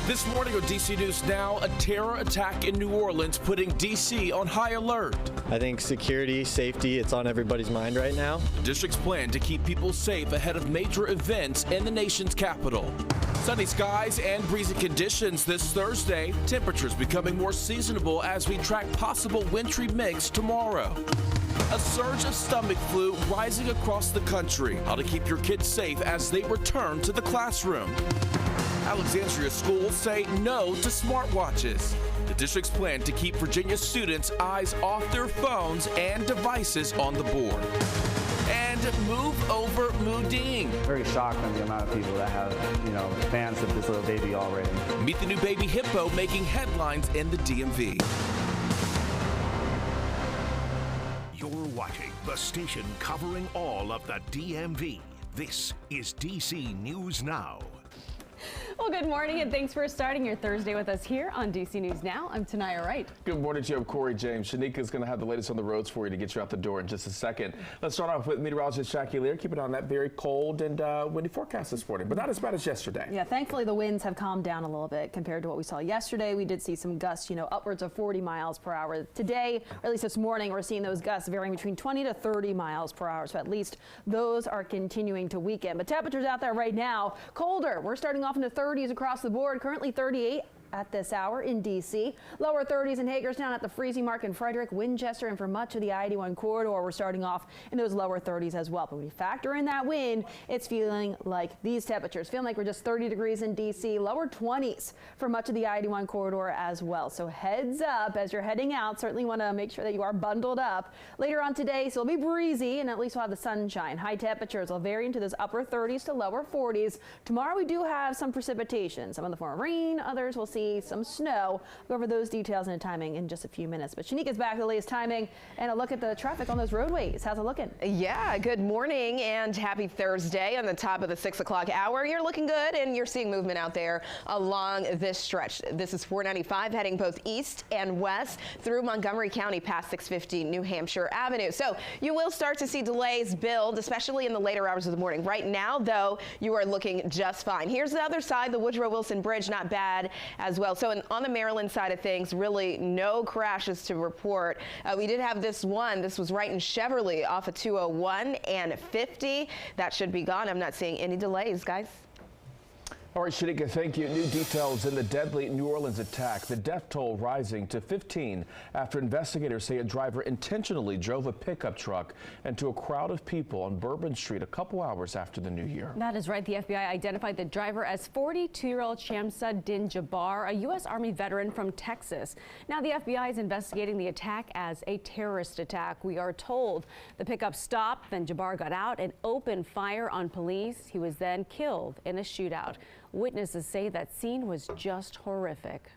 This morning on DC News Now, a terror attack in New Orleans putting DC on high alert. I think security, safety, it's on everybody's mind right now. The district's plan to keep people safe ahead of major events in the nation's capital. Sunny skies and breezy conditions this Thursday. Temperatures becoming more seasonable as we track possible wintry mix tomorrow. A surge of stomach flu rising across the country. How to keep your kids safe as they return to the classroom. Alexandria schools say no to smartwatches. The district's plan to keep Virginia students' eyes off their phones and devices on the board. And move over Mooding. Very shocked on the amount of people that have, fans of this little baby already. Meet the new baby hippo making headlines in the DMV. You're watching the station covering all of the DMV. This is DC News Now. Well, good morning, and thanks for starting your Thursday with us here on DC News Now. I'm Tanaya Wright. Good morning to you. I'm Corey James. Shanika's going to have the latest on the roads for you to get you out the door in just a second. Let's start off with meteorologist Jackie Lear. Keep it on that very cold and windy forecast this morning, but not as bad as yesterday. Yeah, thankfully the winds have calmed down a little bit compared to what we saw yesterday. We did see some gusts, upwards of 40 miles per hour. Today, or at least this morning, we're seeing those gusts varying between 20 to 30 miles per hour. So at least those are continuing to weaken. But temperatures out there right now, colder. We're starting off in the 30s across the board. Currently 38 at this hour in DC. Lower 30s in Hagerstown at the freezing mark in Frederick, Winchester, and for much of the I-81 corridor, we're starting off in those lower 30s as well. But when you factor in that wind, it's feeling like these temperatures. Feeling like we're just 30 degrees in DC, lower 20s for much of the I-81 corridor as well. So heads up as you're heading out. Certainly want to make sure that you are bundled up. Later on today, so it'll be breezy and at least we'll have the sunshine. High temperatures will vary into those upper 30s to lower 40s. Tomorrow we do have some precipitation, some in the form of rain, others will see some snow. We'll go over those details and timing in just a few minutes. But Shanika's back with the latest timing and a look at the traffic on those roadways. How's it looking? Yeah, good morning and happy Thursday on the top of the 6 o'clock hour. You're looking good and you're seeing movement out there along this stretch. This is 495 heading both east and west through Montgomery County past 650 New Hampshire Avenue. So you will start to see delays build, especially in the later hours of the morning. Right now, though, you are looking just fine. Here's the other side, the Woodrow Wilson Bridge, not bad as well. So on the Maryland side of things, really no crashes to report. We did have this one. This was right in Cheverly off of 201 and 50. That should be gone. I'm not seeing any delays, guys. All right, Shanika, thank you. New details in the deadly New Orleans attack. The death toll rising to 15 after investigators say a driver intentionally drove a pickup truck into a crowd of people on Bourbon Street a couple hours after the new year. That is right. The FBI identified the driver as 42-year-old Shamsuddin Jabbar, a U.S. Army veteran from Texas. Now the FBI is investigating the attack as a terrorist attack. We are told the pickup stopped, then Jabbar got out and opened fire on police. He was then killed in a shootout. Witnesses say that scene was just horrific.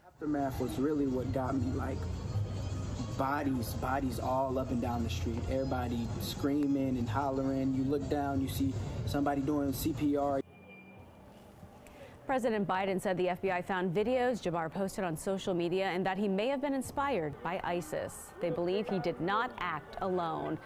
Aftermath was really what got me, like bodies all up and down the street. Everybody screaming and hollering. You look down, you see somebody doing CPR. President Biden said the FBI found videos Jabbar posted on social media and that he may have been inspired by ISIS. They believe he did not act alone.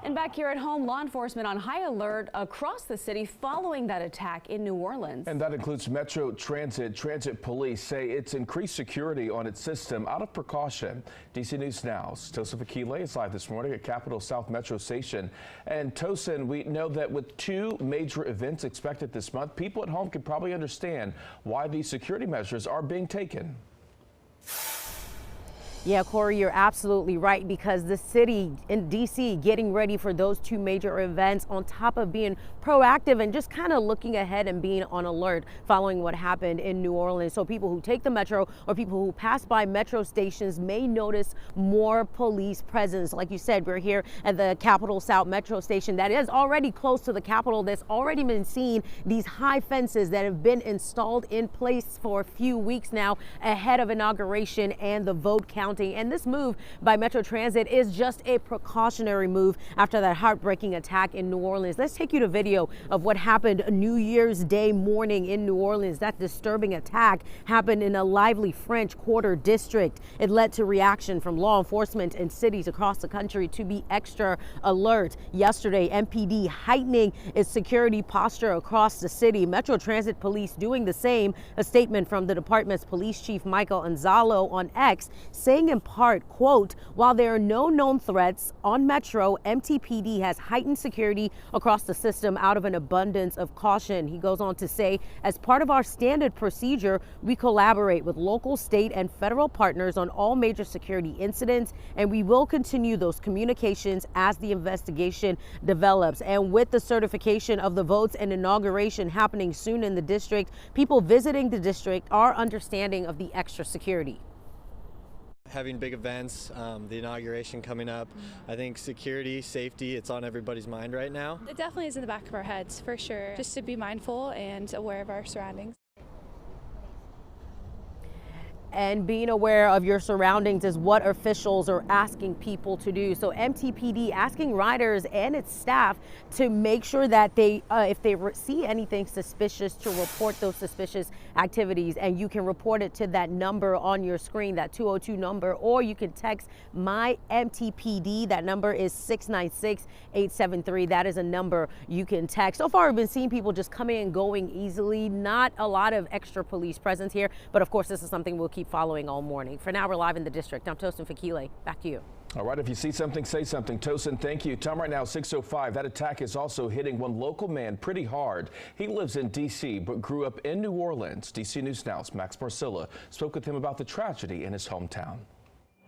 And back here at home, law enforcement on high alert across the city following that attack in New Orleans. And that includes Metro Transit. Transit police say it's increased security on its system out of precaution. DC News Now's Tosin Fakile is live this morning at Capitol South Metro Station. And Tosin, we know that with two major events expected this month, people at home can probably understand why these security measures are being taken. Yeah, Corey, you're absolutely right, because the city in D.C. getting ready for those two major events on top of being proactive and just kind of looking ahead and being on alert following what happened in New Orleans. So people who take the metro or people who pass by metro stations may notice more police presence. Like you said, we're here at the Capitol South Metro Station that is already close to the Capitol. That's already been seen these high fences that have been installed in place for a few weeks now ahead of inauguration and the vote count counting. And this move by Metro Transit is just a precautionary move after that heartbreaking attack in New Orleans. Let's take you to video of what happened New Year's Day morning in New Orleans. That disturbing attack happened in a lively French Quarter district. It led to reaction from law enforcement and cities across the country to be extra alert. Yesterday, MPD heightening its security posture across the city. Metro Transit Police doing the same. A statement from the department's police chief Michael Anzalo on X saying in part, quote, while there are no known threats on Metro, MTPD has heightened security across the system out of an abundance of caution. He goes on to say, as part of our standard procedure, we collaborate with local, state, and federal partners on all major security incidents, and we will continue those communications as the investigation develops. And with the certification of the votes and inauguration happening soon in the district, people visiting the district are understanding of the extra security. Having big events, the inauguration coming up, I think security, safety, it's on everybody's mind right now. It definitely is in the back of our heads, for sure. Just to be mindful and aware of our surroundings. And being aware of your surroundings is what officials are asking people to do. So MTPD asking riders and its staff to make sure that they, if they see anything suspicious, to report those suspicious activities. And you can report it to that number on your screen, that 202 number, or you can text My MTPD. That number is 696-873. That is a number you can text. So far, we've been seeing people just coming and going easily. Not a lot of extra police presence here, but of course, this is something we'll keep following all morning. For now, we're live in the district. I'm Tosin Fakile. Back to you. All right, if you see something, say something. Tosin, thank you. Time right now, 6:05. That attack is also hitting one local man pretty hard. He lives in D.C. but grew up in New Orleans. D.C. News Now's Max Marcilla spoke with him about the tragedy in his hometown.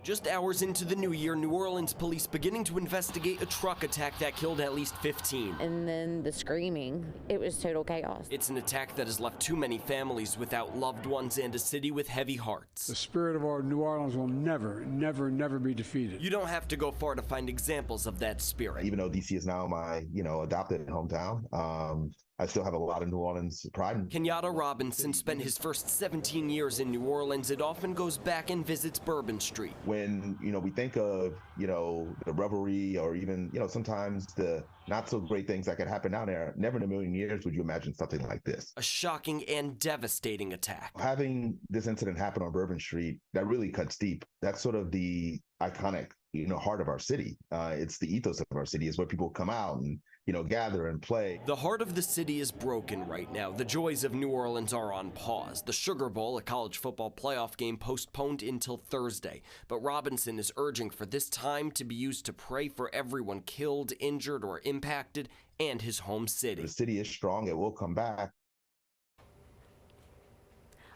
Just hours into the new year, New Orleans police beginning to investigate a truck attack that killed at least 15. And then the screaming, it was total chaos. It's an attack that has left too many families without loved ones and a city with heavy hearts. The spirit of our New Orleans will never, never, never be defeated. You don't have to go far to find examples of that spirit. Even though DC is now my, adopted hometown, I still have a lot of New Orleans pride. Kenyatta Robinson spent his first 17 years in New Orleans. It often goes back and visits Bourbon Street. When, we think of, the revelry or even, sometimes the not so great things that could happen down there, never in a million years would you imagine something like this. A shocking and devastating attack. Having this incident happen on Bourbon Street, that really cuts deep. That's sort of the iconic, heart of our city. It's the ethos of our city. Is where people come out and, gather and play. The heart of the city is broken right now. The joys of New Orleans are on pause. The Sugar Bowl, a college football playoff game, postponed until Thursday. But Robinson is urging for this time to be used to pray for everyone killed, injured, or impacted, and his home city. The city is strong. It will come back.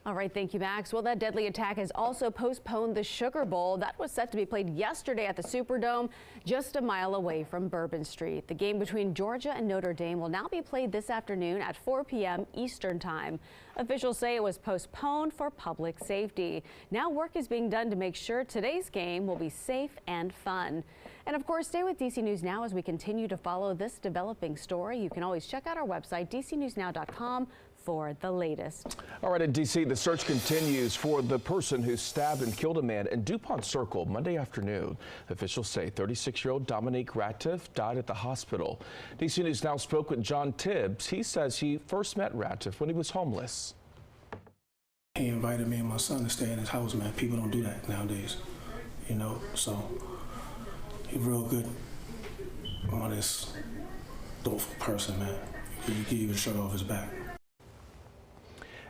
All right, thank you, Max. Well, that deadly attack has also postponed the Sugar Bowl. That was set to be played yesterday at the Superdome, just a mile away from Bourbon Street. The game between Georgia and Notre Dame will now be played this afternoon at 4 p.m. Eastern Time. Officials say it was postponed for public safety. Now work is being done to make sure today's game will be safe and fun. And of course, stay with DC News Now as we continue to follow this developing story. You can always check out our website, dcnewsnow.com, for the latest. All right, in D.C., the search continues for the person who stabbed and killed a man in DuPont Circle Monday afternoon. Officials say 36-year-old Dominique Ratiff died at the hospital. D.C. News Now spoke with John Tibbs. He says he first met Ratiff when he was homeless. He invited me and my son to stay in his house, man. People don't do that nowadays, so he's real good, honest, thoughtful person, man. He give you the shirt off his back.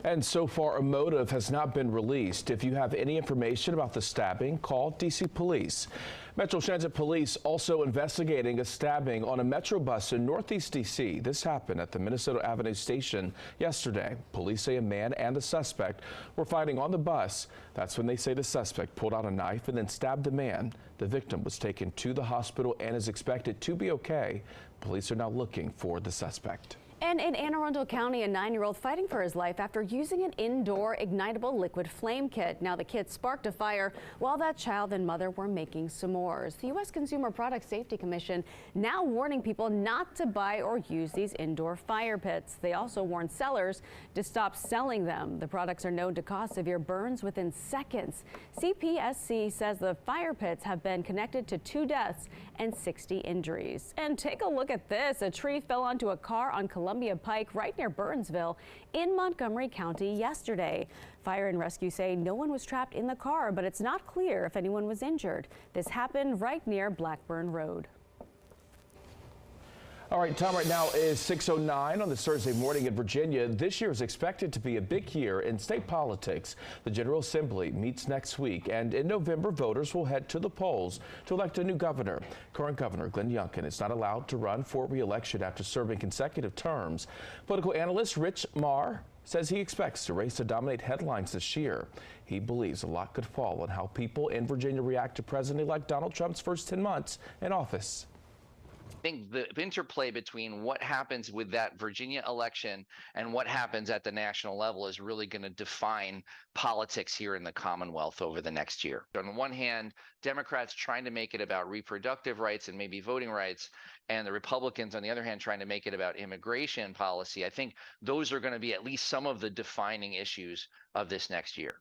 And so far, a motive has not been released. If you have any information about the stabbing, call D.C. Police. Metro Transit Police also investigating a stabbing on a Metro bus in Northeast D.C. This happened at the Minnesota Avenue station yesterday. Police say a man and the suspect were fighting on the bus. That's when they say the suspect pulled out a knife and then stabbed the man. The victim was taken to the hospital and is expected to be okay. Police are now looking for the suspect. And in Anne Arundel County, a 9-year-old fighting for his life after using an indoor ignitable liquid flame kit. Now the kit sparked a fire while that child and mother were making s'mores. The U.S. Consumer Product Safety Commission now warning people not to buy or use these indoor fire pits. They also warn sellers to stop selling them. The products are known to cause severe burns within seconds. CPSC says the fire pits have been connected to 2 deaths and 60 injuries. And take a look at this. A tree fell onto a car on Columbia Pike right near Burnsville in Montgomery County yesterday. Fire and rescue say no one was trapped in the car, but it's not clear if anyone was injured. This happened right near Blackburn Road. All right, time right now is 6:09 on this Thursday morning in Virginia. This year is expected to be a big year in state politics. The General Assembly meets next week, and in November, voters will head to the polls to elect a new governor. Current Governor Glenn Youngkin is not allowed to run for re-election after serving consecutive terms. Political analyst Rich Marr says he expects the race to dominate headlines this year. He believes a lot could fall on how people in Virginia react to President-elect Donald Trump's first 10 months in office. I think the interplay between what happens with that Virginia election and what happens at the national level is really going to define politics here in the Commonwealth over the next year. On the one hand, Democrats trying to make it about reproductive rights and maybe voting rights, and the Republicans, on the other hand, trying to make it about immigration policy. I think those are going to be at least some of the defining issues of this next year.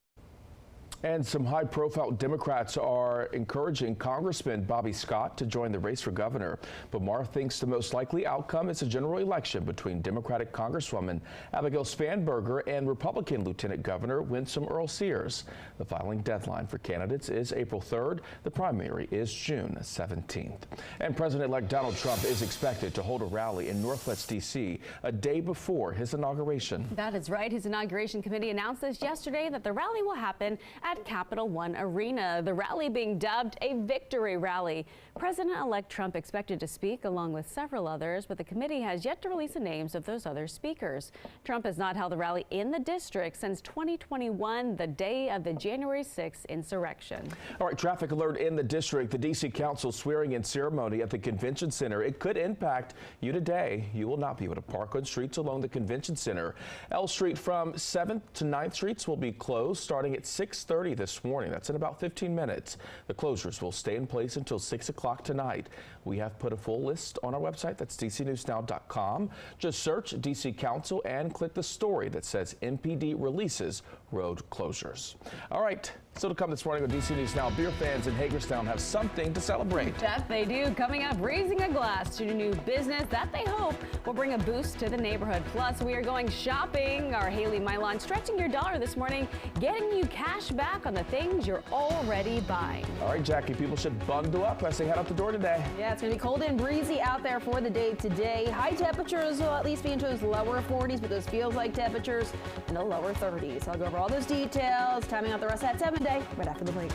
And some high-profile Democrats are encouraging Congressman Bobby Scott to join the race for governor. But Marr thinks the most likely outcome is a general election between Democratic Congresswoman Abigail Spanberger and Republican Lieutenant Governor Winsome Earl-Sears. The filing deadline for candidates is April 3rd. The primary is June 17th. And President-elect Donald Trump is expected to hold a rally in Northwest D.C. a day before his inauguration. That is right. His inauguration committee announced this yesterday that the rally will happen at Capital One Arena. The rally being dubbed a victory rally. President-elect Trump expected to speak along with several others, but the committee has yet to release the names of those other speakers. Trump has not held a rally in the district since 2021, the day of the January 6th insurrection. All right, traffic alert in the district. The D.C. Council swearing-in ceremony at the Convention Center. It could impact you today. You will not be able to park on streets along the Convention Center. L Street from 7th to 9th Streets will be closed starting at 6:30 this morning. That's in about 15 minutes. The closures will stay in place until 6 o'clock tonight. We have put a full list on our website. That's dcnewsnow.com. Just search DC Council and click the story that says MPD releases road closures. All right, still to come this morning on DC News Now. Beer fans in Hagerstown have something to celebrate. That they do. Coming up, raising a glass to a new business that they hope will bring a boost to the neighborhood. Plus, we are going shopping. Our Haley Milon stretching your dollar this morning, getting you cash back on the things you're already buying. All right, Jackie, people should bundle up as they head out the door today. Yeah, it's going to be cold and breezy out there for the day today. High temperatures will at least be into those lower 40s, but those feels like temperatures in the lower 30s. I'll go over all those details, timing out the rest of that 7 day right after the break.